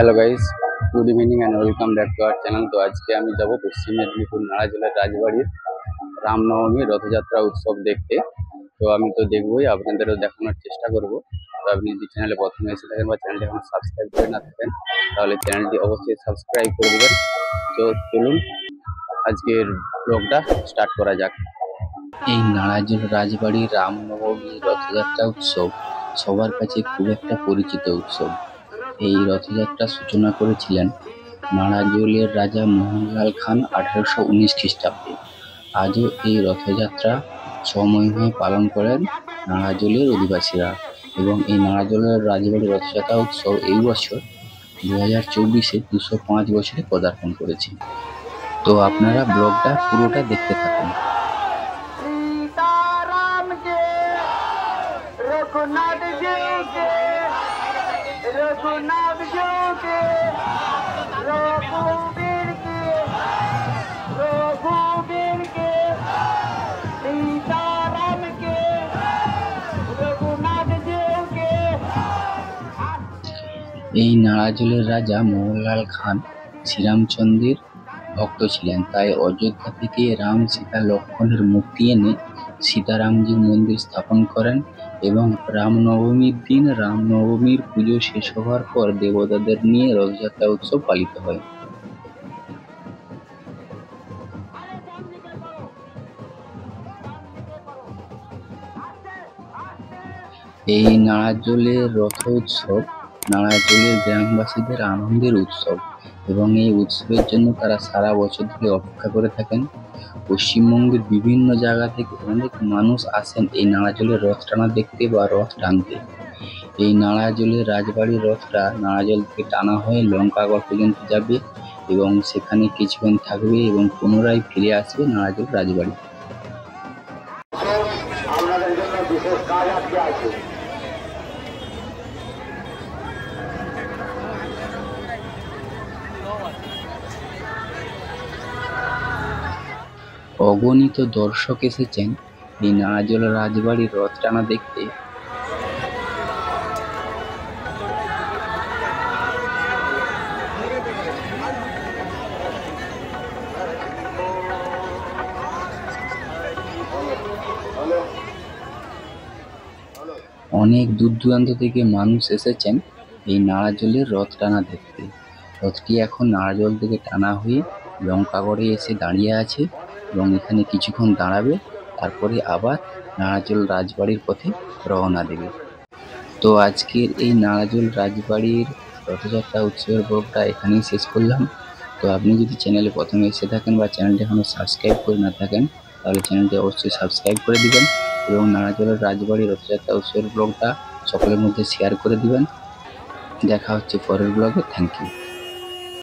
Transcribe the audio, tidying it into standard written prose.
Hello guys, good evening and welcome back to our channel. তো আজকে আমি যাব পশ্চিম মেদিনীপুর নাড়া জেলার রাজবাড়ির রামনবমী রথযাত্রা উৎসব দেখতে। তো আমি তো দেখবই, আপনাদেরও দেখানোর চেষ্টা করব। তো আপনি যদি চ্যানেলে প্রথমে এসে থাকেন বা চ্যানেলটি এখন সাবস্ক্রাইব করে না থাকেন, তাহলে চ্যানেলটি অবশ্যই সাবস্ক্রাইব করে দেবেন। তো চলুন আজকের ব্লগটা স্টার্ট করা যাক। এই নাড়াজোল রাজবাড়ির রামনবমী রথযাত্রা উৎসব সবার কাছে খুব একটা পরিচিত উৎসব। এই রথযাত্রার সূচনা করেছিলেন নাড়াজোলের রাজা মোহনলাল খান 1819 খ্রিস্টাব্দে। আজও এই রথযাত্রা সময় পালন করেন নাড়াজোলের অধিবাসীরা, এবং এই নাড়াজোলের রাজবাড়ি রথযাত্রা উৎসব এই বছর 2024-এ 205 বছরে পদার্পণ করেছে। তো আপনারা ব্লগটা পুরোটা দেখতে থাকুন। এই নাড়াজোলের রাজা মোহনলাল খান শ্রীরামচন্দ্রের ভক্ত ছিলেন, তাই অযোধ্যা থেকে রাম, সীতা, লক্ষ্মণের মূর্তি এনে সীতারামজির মন্দির স্থাপন করেন, এবং রামনবমীর দিন রামনবমীর পুজো শেষ হওয়ার পর দেবতাদের নিয়ে রথযাত্রা উৎসব পালিত হয়। এই নাড়াজোলের রথ উৎসব নাড়াজোলের গ্রামবাসীদের আনন্দের উৎসব, এবং এই উৎসবের জন্য তারা সারা বছর ধরে অপেক্ষা করে থাকেন। পশ্চিমবঙ্গের বিভিন্ন জায়গা থেকে অনেক মানুষ আসেন এই নাড়াজোলের রথ টানা দেখতে বা রথ টানতে। এই নাড়াজোলের রাজবাড়ির রথটা নাড়াজোল থেকে টানা হয়ে লঙ্কাগড় পর্যন্ত যাবে, এবং সেখানে কিছুক্ষণ থাকবে এবং পুনরায় ফিরে আসবে নাড়াজোল রাজবাড়ি। আপনাদের জন্য বিশেষ কাজ আজকে আছে। অগণিত দর্শক এসেছেন এই নাড়াজোল রাজবাড়ির রথ টানা দেখতে। অনেক দূর দূরান্ত থেকে মানুষ এসেছেন এই নাড়াজোলের রথ টানা দেখতে। রথটি এখন নাড়াজোল থেকে টানা হয়ে লঙ্কাগড়ে এসে দাঁড়িয়ে আছে, এবং এখানে কিছুক্ষণ দাঁড়াবে, তারপরে আবার নাড়াজোল রাজবাড়ির পথে রওনা দেবে। তো আজকের এই নাড়াজোল রাজবাড়ির রথযাত্রা উৎসবের ব্লগটা এখানেই শেষ করলাম। তো আপনি যদি চ্যানেলে প্রথমে এসে থাকেন বা চ্যানেলটি এখনও সাবস্ক্রাইব করে না থাকেন, তাহলে চ্যানেলটি অবশ্যই সাবস্ক্রাইব করে দিবেন, এবং নাড়াজোলের রাজবাড়ির রথযাত্রা উৎসবের ব্লগটা সকলের মধ্যে শেয়ার করে দিবেন। দেখা হচ্ছে পরের ব্লগে। Thank you.